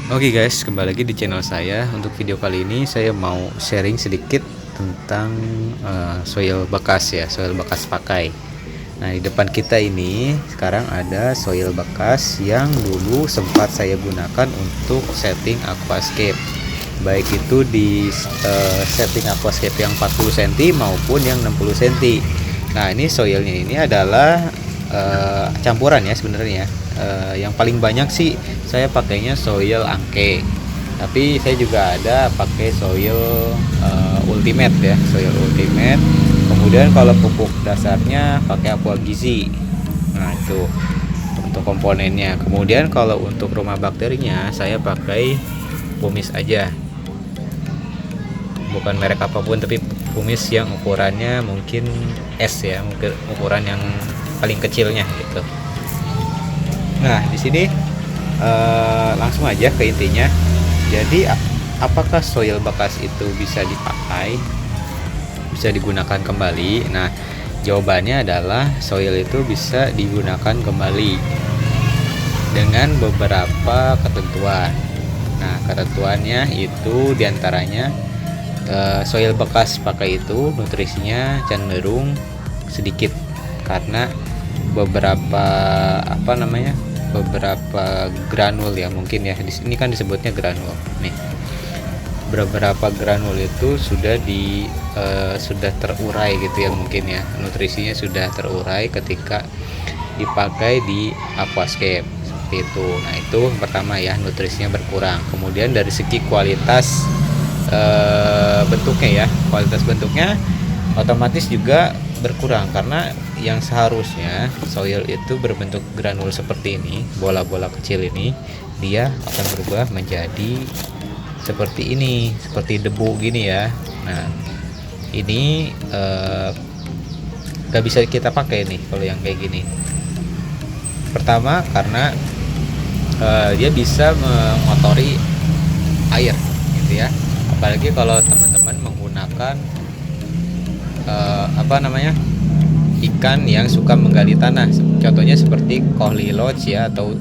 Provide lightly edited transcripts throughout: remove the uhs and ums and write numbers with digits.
Oke guys, kembali lagi di channel saya. Untuk video kali ini saya mau sharing sedikit tentang soil bekas ya, soil bekas pakai. Nah, di depan kita ini sekarang ada soil bekas yang dulu sempat saya gunakan untuk setting aquascape. Baik itu di setting aquascape yang 40 cm maupun yang 60 cm. Nah, ini soilnya ini adalah campuran ya sebenarnya. Yang paling banyak sih saya pakainya soil angke, tapi saya juga ada pakai soil ultimate ya, soil ultimate. Kemudian kalau pupuk dasarnya pakai aqua gizi. Nah, itu untuk komponennya. Kemudian kalau untuk rumah bakterinya saya pakai pumis aja, bukan merek apapun, tapi pumis yang ukurannya mungkin S ya, mungkin ukuran yang paling kecilnya gitu. Nah, di sini langsung aja ke intinya. Jadi apakah soil bekas itu bisa dipakai, bisa digunakan kembali? Nah, jawabannya adalah soil itu bisa digunakan kembali dengan beberapa ketentuan. Nah, ketentuannya itu diantaranya soil bekas pakai itu nutrisinya cenderung sedikit karena beberapa beberapa granul ya, mungkin ya di sini kan disebutnya granul nih. Beberapa granul itu sudah terurai gitu ya, mungkin ya nutrisinya sudah terurai ketika dipakai di aquascape seperti itu. Nah, itu pertama ya, nutrisinya berkurang. Kemudian dari segi kualitas bentuknya ya, kualitas bentuknya otomatis juga berkurang karena yang seharusnya soil itu berbentuk granul seperti ini, bola-bola kecil ini, dia akan berubah menjadi seperti ini, seperti debu gini ya. Nah, ini gak bisa kita pakai nih kalau yang kayak gini. Pertama karena dia bisa mengotori air gitu ya, apalagi kalau teman-teman menggunakan ikan yang suka menggali tanah, contohnya seperti kohli lodge ya, atau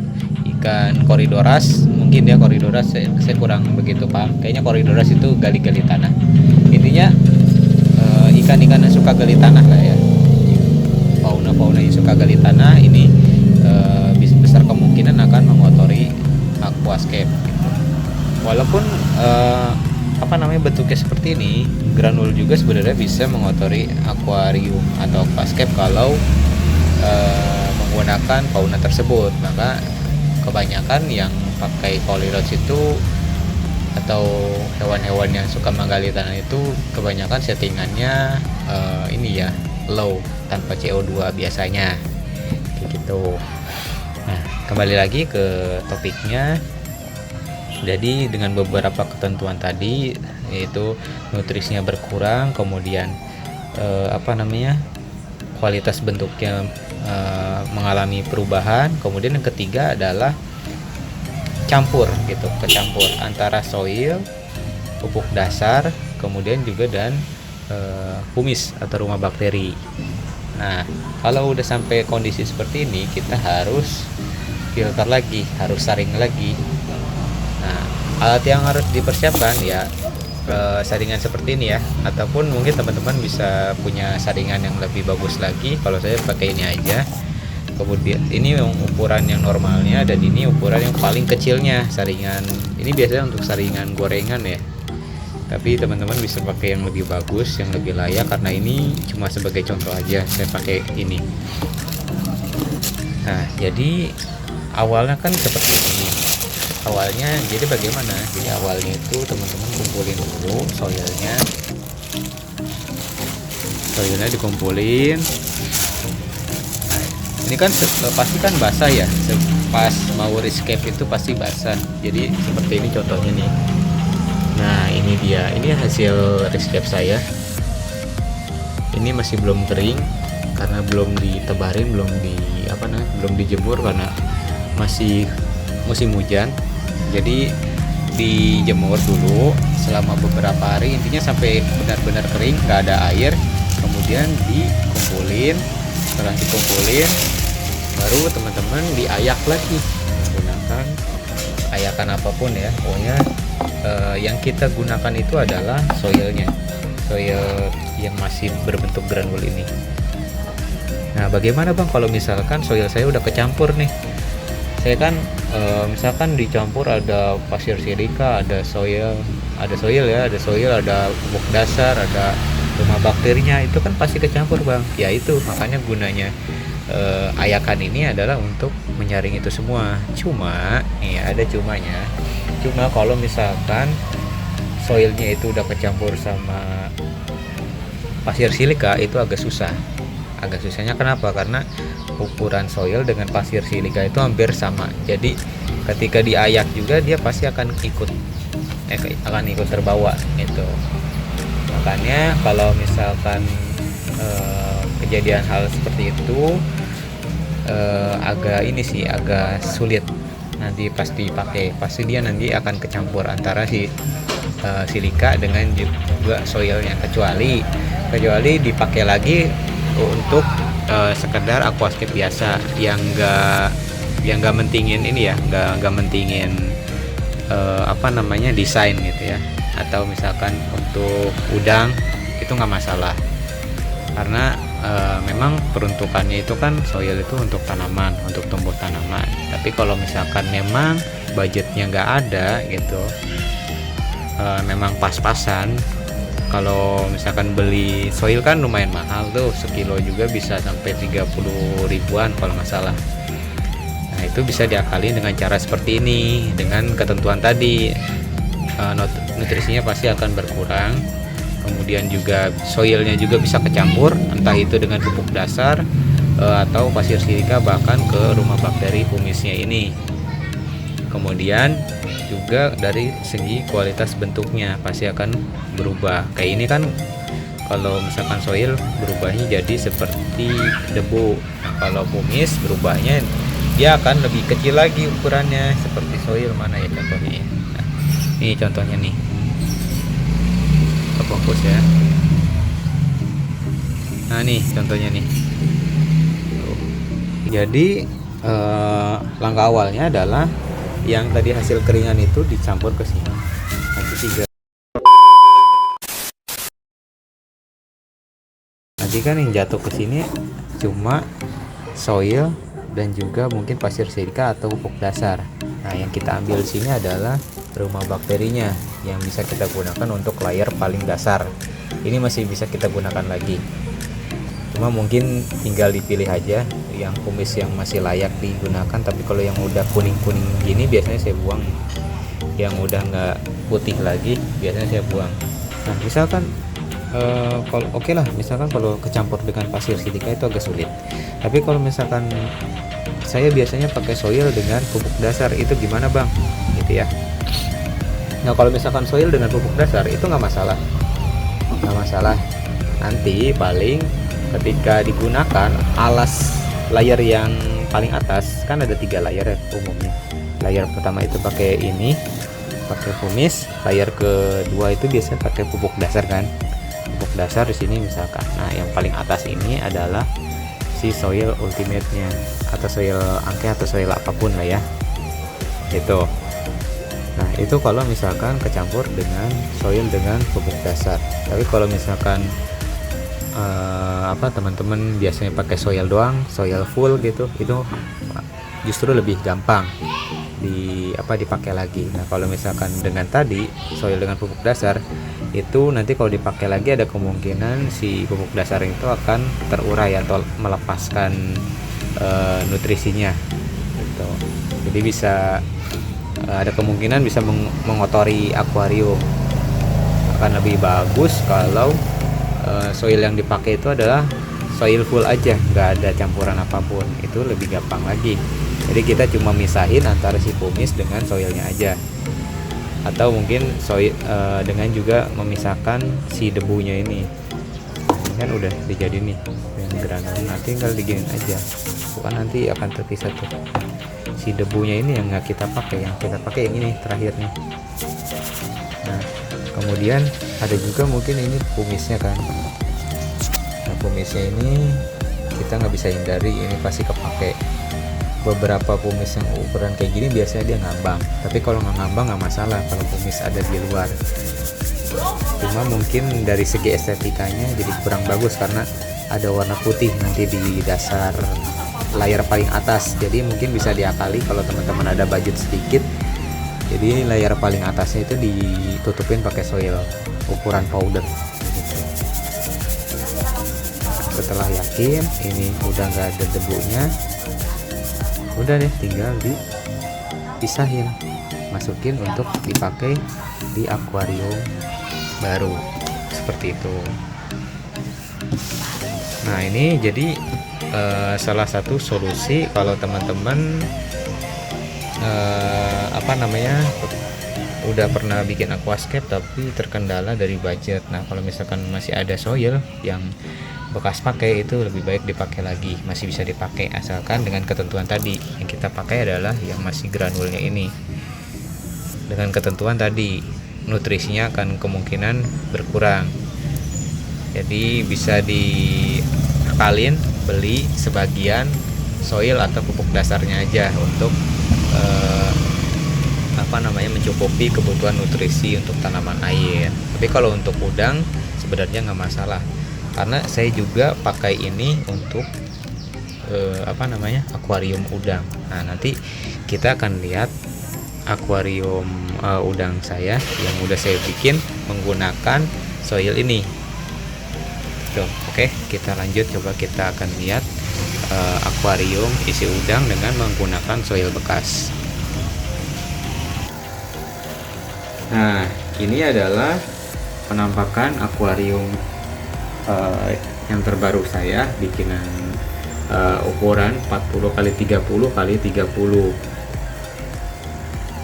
ikan koridoras. Mungkin dia koridoras, saya kurang begitu paham, kayaknya koridoras itu gali-gali tanah. Intinya ikan-ikan yang suka gali tanah lah ya, fauna-fauna yang suka gali tanah ini besar kemungkinan akan mengotori aquascape gitu. Walaupun bentuknya seperti ini, granul juga sebenarnya bisa mengotori akuarium atau aquascape kalau menggunakan fauna tersebut. Maka kebanyakan yang pakai polyrods itu atau hewan-hewan yang suka menggali tanah itu kebanyakan settingannya ini ya, low, tanpa CO2 biasanya kayak gitu. Nah, kembali lagi ke topiknya. Jadi dengan beberapa ketentuan tadi, yaitu nutrisinya berkurang, kemudian kualitas bentuknya mengalami perubahan, kemudian yang ketiga adalah kecampur antara soil, pupuk dasar, kemudian juga dan humis atau rumah bakteri. Nah, kalau udah sampai kondisi seperti ini, kita harus filter lagi, harus saring lagi. Nah, alat yang harus dipersiapkan ya saringan seperti ini ya, ataupun mungkin teman-teman bisa punya saringan yang lebih bagus lagi. Kalau saya pakai ini aja. Kemudian ini ukuran yang normalnya, dan ini ukuran yang paling kecilnya saringan. Ini biasanya untuk saringan gorengan ya, tapi teman-teman bisa pakai yang lebih bagus, yang lebih layak, karena ini cuma sebagai contoh aja saya pakai ini. Nah, jadi awalnya kan seperti ini. Awalnya jadi bagaimana? Jadi awalnya itu teman-teman kumpulin dulu soilnya dikumpulin. Nah, ini kan pasti kan basah ya, pas mau rescape itu pasti basah. Jadi seperti ini contohnya nih. Nah, ini dia, ini hasil rescape saya. Ini masih belum kering karena belum ditebarin, belum dijemur karena masih musim hujan. Jadi dijemur dulu selama beberapa hari, intinya sampai benar-benar kering, nggak ada air. Kemudian dikumpulin. Setelah dikumpulin, baru teman-teman diayak lagi menggunakan ayakan apapun ya, pokoknya yang kita gunakan itu adalah soilnya, soil yang masih berbentuk granul ini. Nah, bagaimana Bang kalau misalkan soil saya udah kecampur nih? Saya kan misalkan dicampur ada pasir silika, ada soil ya, ada pupuk dasar, ada rumah bakterinya, itu kan pasti kecampur Bang. Ya itu makanya gunanya ayakan ini adalah untuk menyaring itu semua. Cuma nih ada cumanya. Cuma kalau misalkan soilnya itu udah kecampur sama pasir silika itu agak susah. Agak susahnya kenapa? Karena ukuran soil dengan pasir silika itu hampir sama. Jadi ketika diayak juga dia pasti akan ikut terbawa gitu. Makanya kalau misalkan kejadian hal seperti itu agak sulit nanti pas dipakai, pasti dia nanti akan kecampur antara si silika dengan juga soilnya, kecuali dipakai lagi untuk sekedar aquascape biasa yang enggak mentingin ini ya, enggak mentingin desain gitu ya, atau misalkan untuk udang itu nggak masalah, karena memang peruntukannya itu kan soil itu untuk tanaman, untuk tumbuh tanaman. Tapi kalau misalkan memang budgetnya nggak ada gitu, memang pas-pasan. Kalau misalkan beli soil kan lumayan mahal tuh, sekilo juga bisa sampai 30 ribuan kalau nggak salah. Nah itu bisa diakalin dengan cara seperti ini, dengan ketentuan tadi. Nutrisinya pasti akan berkurang, kemudian juga soilnya juga bisa kecampur, entah itu dengan pupuk dasar atau pasir silika, bahkan ke rumah bakteri kumisnya ini. Kemudian juga dari segi kualitas bentuknya pasti akan berubah. Kayak ini kan kalau misalkan soil berubahnya jadi seperti debu. Nah, kalau kumis berubahnya dia akan lebih kecil lagi ukurannya seperti soil. Mana ya contohnya? Nah, ini contohnya nih. Fokus ya. Nah, nih contohnya nih. Jadi langkah awalnya adalah yang tadi hasil keringan itu dicampur ke sini. Nanti kan yang jatuh ke sini cuma soil dan juga mungkin pasir silika atau pupuk dasar. Nah, yang kita ambil di sini adalah rumah bakterinya yang bisa kita gunakan untuk layer paling dasar. Ini masih bisa kita gunakan lagi. Cuma mungkin tinggal dipilih aja yang kumis yang masih layak digunakan. Tapi kalau yang udah kuning-kuning gini biasanya saya buang. Yang udah nggak putih lagi biasanya saya buang. Nah, misalkan kalau lah, misalkan kalau kecampur dengan pasir silika itu agak sulit. Tapi kalau misalkan saya biasanya pakai soil dengan pupuk dasar, itu gimana Bang? Gitu ya. Nah, kalau misalkan soil dengan pupuk dasar itu nggak masalah. Nanti paling ketika digunakan alas layer yang paling atas, kan ada 3 layer ya umumnya. Layer pertama itu pakai kumis, layer kedua itu biasanya pakai pupuk dasar kan. Pupuk dasar di sini misalkan. Nah, yang paling atas ini adalah si soil ultimate-nya, atau soil angke atau soil apapun lah ya. Itu. Nah, itu kalau misalkan kecampur dengan soil dengan pupuk dasar. Tapi kalau misalkan teman-teman biasanya pakai soil doang, soil full gitu, itu justru lebih gampang dipakai lagi. Nah, kalau misalkan dengan tadi soil dengan pupuk dasar itu nanti kalau dipakai lagi ada kemungkinan si pupuk dasar itu akan terurai atau melepaskan nutrisinya gitu. Jadi bisa ada kemungkinan bisa mengotori akuarium. Akan lebih bagus kalau soil yang dipakai itu adalah soil full aja, nggak ada campuran apapun. Itu lebih gampang lagi. Jadi kita cuma misahin antara si kumis dengan soilnya aja, atau mungkin soil dengan juga memisahkan si debunya ini. Ini kan udah dijadi nih yang granul, nanti tinggal diginin aja, bukan nanti akan terpisah tuh si debunya ini yang nggak kita pakai. Yang kita pakai yang ini terakhir nih. Nah, kemudian ada juga mungkin ini kumisnya kan. Nah, kumisnya ini kita nggak bisa hindari, ini pasti kepake. beberapa kumis yang ukuran kayak gini biasanya dia ngambang, tapi kalau nggak ngambang nggak masalah kalau kumis ada di luar. Cuma mungkin dari segi estetikanya jadi kurang bagus karena ada warna putih nanti di dasar layar paling atas. Jadi mungkin bisa diakali kalau teman-teman ada budget sedikit, jadi layar paling atasnya itu ditutupin pakai soil ukuran powder gitu. Setelah yakin ini udah nggak ada debunya, udah deh tinggal dipisahin, masukin untuk dipakai di akuarium baru seperti itu. Nah ini jadi salah satu solusi kalau teman-teman udah pernah bikin aquascape tapi terkendala dari budget. Nah kalau misalkan masih ada soil yang bekas pakai, itu lebih baik dipakai lagi, masih bisa dipakai asalkan dengan ketentuan tadi. Yang kita pakai adalah yang masih granulnya ini. Dengan ketentuan tadi, nutrisinya akan kemungkinan berkurang, jadi bisa diakalin beli sebagian soil atau pupuk dasarnya aja untuk mencukupi kebutuhan nutrisi untuk tanaman air. Tapi kalau untuk udang sebenarnya nggak masalah, karena saya juga pakai ini untuk akuarium udang. Nah nanti kita akan lihat akuarium udang saya yang udah saya bikin menggunakan soil ini. Tuh, oke, kita lanjut, coba kita akan lihat akuarium isi udang dengan menggunakan soil bekas. Nah ini adalah penampakan akuarium yang terbaru saya, bikinan ukuran 40 x 30 x 30.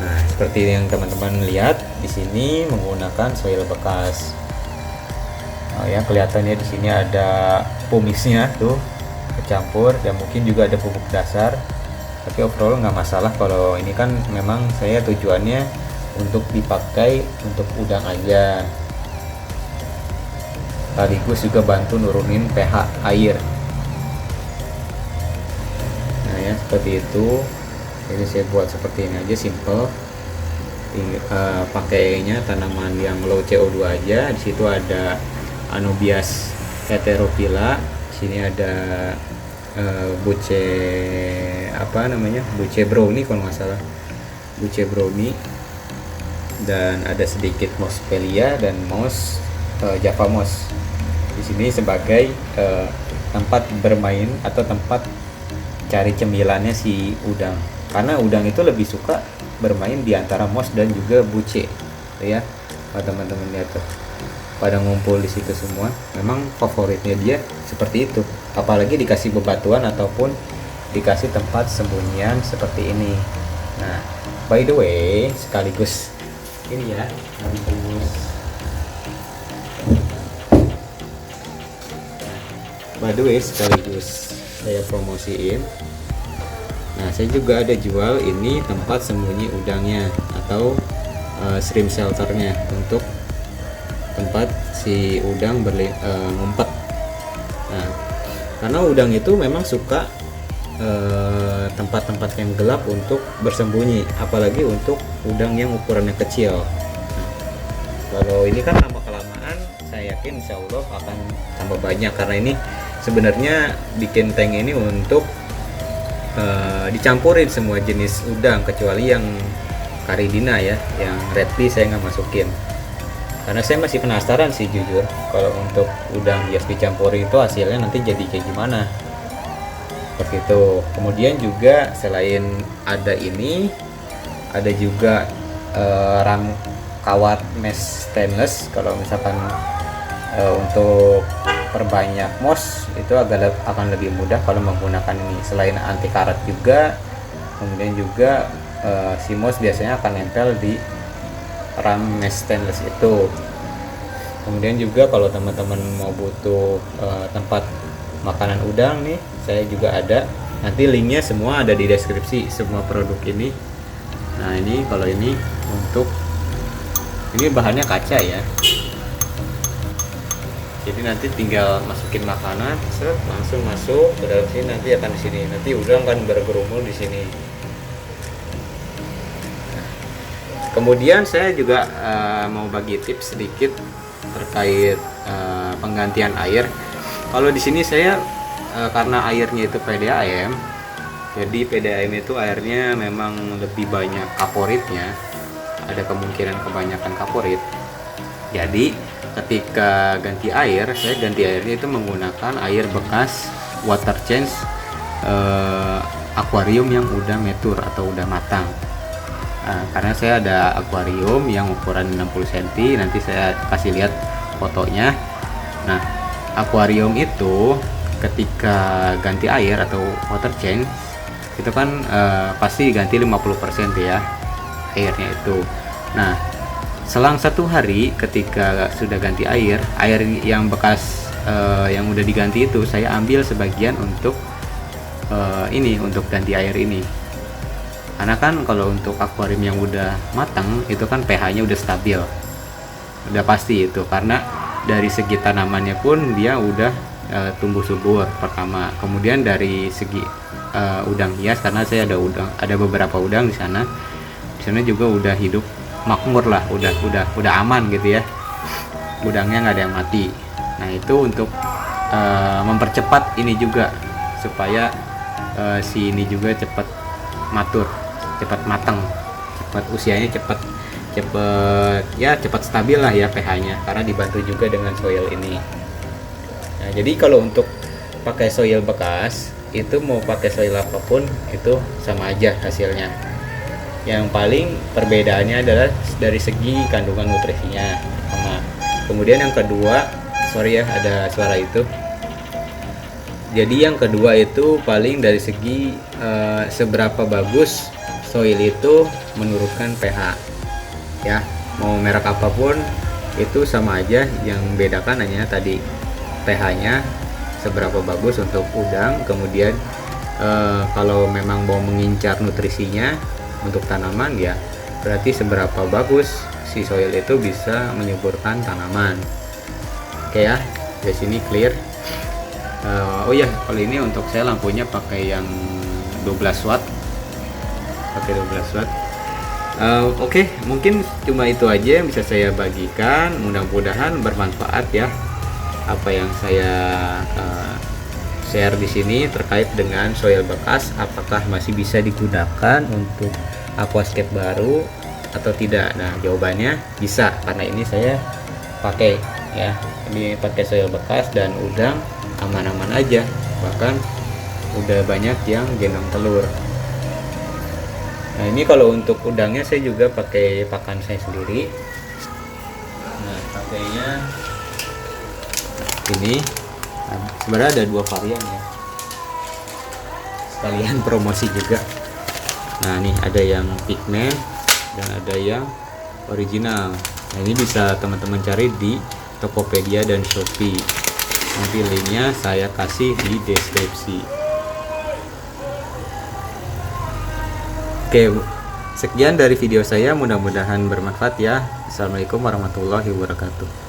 Nah, seperti yang teman-teman lihat di sini menggunakan soil bekas. Oh ya, kelihatannya di sini ada pumisnya tuh kecampur, dan mungkin juga ada pupuk dasar. Tapi overall nggak masalah, kalau ini kan memang saya tujuannya untuk dipakai untuk udang aja. Sekaligus juga bantu nurunin pH air. Nah ya, seperti itu. Jadi saya buat seperti ini aja, simple. Pakainya tanaman yang low CO2 aja. Di situ ada Anubias heterophylla. Sini ada buce buce brownie kalau nggak salah, buce brownie, dan ada sedikit Mosspelia dan Java moss. Di sini sebagai tempat bermain atau tempat cari cemilannya si udang, karena udang itu lebih suka bermain di antara moss dan juga buce, ya. Kalau teman-teman lihat tuh, pada ngumpul di situ semua. Memang favoritnya dia seperti itu, apalagi dikasih bebatuan ataupun dikasih tempat sembunyian seperti ini. Nah, by the way, sekaligus ini ya, sekaligus saya promosiin. Nah, saya juga ada jual ini tempat sembunyi udangnya atau shrimp shelternya, untuk tempat si udang ngumpet. Nah, karena udang itu memang suka tempat-tempat yang gelap untuk bersembunyi, apalagi untuk udang yang ukurannya kecil. Nah, kalau ini kan lama kelamaan saya yakin insya Allah akan tambah banyak, karena ini sebenarnya bikin tank ini untuk dicampurin semua jenis udang kecuali yang Caridina ya, yang redly saya nggak masukin, karena saya masih penasaran sih jujur kalau untuk udang bias dicampuri itu hasilnya nanti jadi kayak gimana, seperti itu. Kemudian juga selain ada ini, ada juga ram kawat mesh stainless. Kalau misalkan untuk perbanyak moss itu akan lebih mudah kalau menggunakan ini. Selain anti karat juga, kemudian juga si moss biasanya akan nempel di ram mesh stainless itu. Kemudian juga kalau teman-teman mau butuh tempat makanan udang nih, saya juga ada. Nanti linknya semua ada di deskripsi semua produk ini. Nah ini kalau ini untuk ini bahannya kaca ya. Jadi nanti tinggal masukin makanan, seret, langsung masuk ke dalam sini, nanti akan di sini. Nanti udang kan bergerombol di sini. Kemudian saya juga mau bagi tips sedikit terkait penggantian air. Kalau di sini saya karena airnya itu PDAM, jadi PDAM itu airnya memang lebih banyak kaporitnya, ada kemungkinan kebanyakan kaporit. Jadi ketika ganti air, saya ganti airnya itu menggunakan air bekas water change akuarium yang udah mature atau udah matang. Karena saya ada akuarium yang ukuran 60 cm, nanti saya kasih lihat fotonya. Nah, akuarium itu ketika ganti air atau water change itu kan pasti ganti 50% ya airnya itu. Nah, selang 1 hari ketika sudah ganti air yang bekas yang udah diganti itu saya ambil sebagian untuk untuk ganti air ini. Karena kan kalau untuk akuarium yang udah matang itu kan pH-nya udah stabil, udah pasti itu, karena dari segi tanamannya pun dia udah tumbuh subur pertama. Kemudian dari segi udang hias, karena saya ada beberapa udang di sana juga udah hidup makmur lah, udah aman gitu ya, udangnya nggak ada yang mati. Nah itu untuk mempercepat ini juga supaya si ini juga cepat matur, cepat matang, cepat usianya cepat stabil lah ya pH-nya, karena dibantu juga dengan soil ini. Nah jadi kalau untuk pakai soil bekas itu mau pakai soil apapun itu sama aja hasilnya. Yang paling perbedaannya adalah dari segi kandungan nutrisinya pertama. Kemudian yang kedua, sorry ya ada suara itu. Jadi yang kedua itu paling dari segi seberapa bagus soil itu menurunkan pH. Ya, mau merek apapun itu sama aja, yang membedakan hanya tadi pH-nya seberapa bagus untuk udang. Kemudian kalau memang mau mengincar nutrisinya untuk tanaman ya berarti seberapa bagus si soil itu bisa menyuburkan tanaman. Oke ya, di sini clear. Oh ya, kalau ini untuk saya lampunya pakai yang 12 watt, pakai 12 watt. Oke, mungkin cuma itu aja yang bisa saya bagikan, mudah-mudahan bermanfaat ya apa yang saya share di sini terkait dengan soil bekas, apakah masih bisa digunakan untuk aquascape baru atau tidak. Nah jawabannya bisa, karena ini saya pakai ya, ini pakai soil bekas dan udang aman-aman aja, bahkan udah banyak yang gendong telur. Nah ini kalau untuk udangnya saya juga pakai pakan saya sendiri. Nah pakainya ini, sebenarnya ada 2 varian ya, sekalian promosi juga. Nah nih ada yang pigment dan ada yang original. Nah ini bisa teman-teman cari di Tokopedia dan Shopee, nanti linknya saya kasih di deskripsi. Oke, sekian dari video saya, mudah-mudahan bermanfaat ya. Assalamualaikum warahmatullahi wabarakatuh.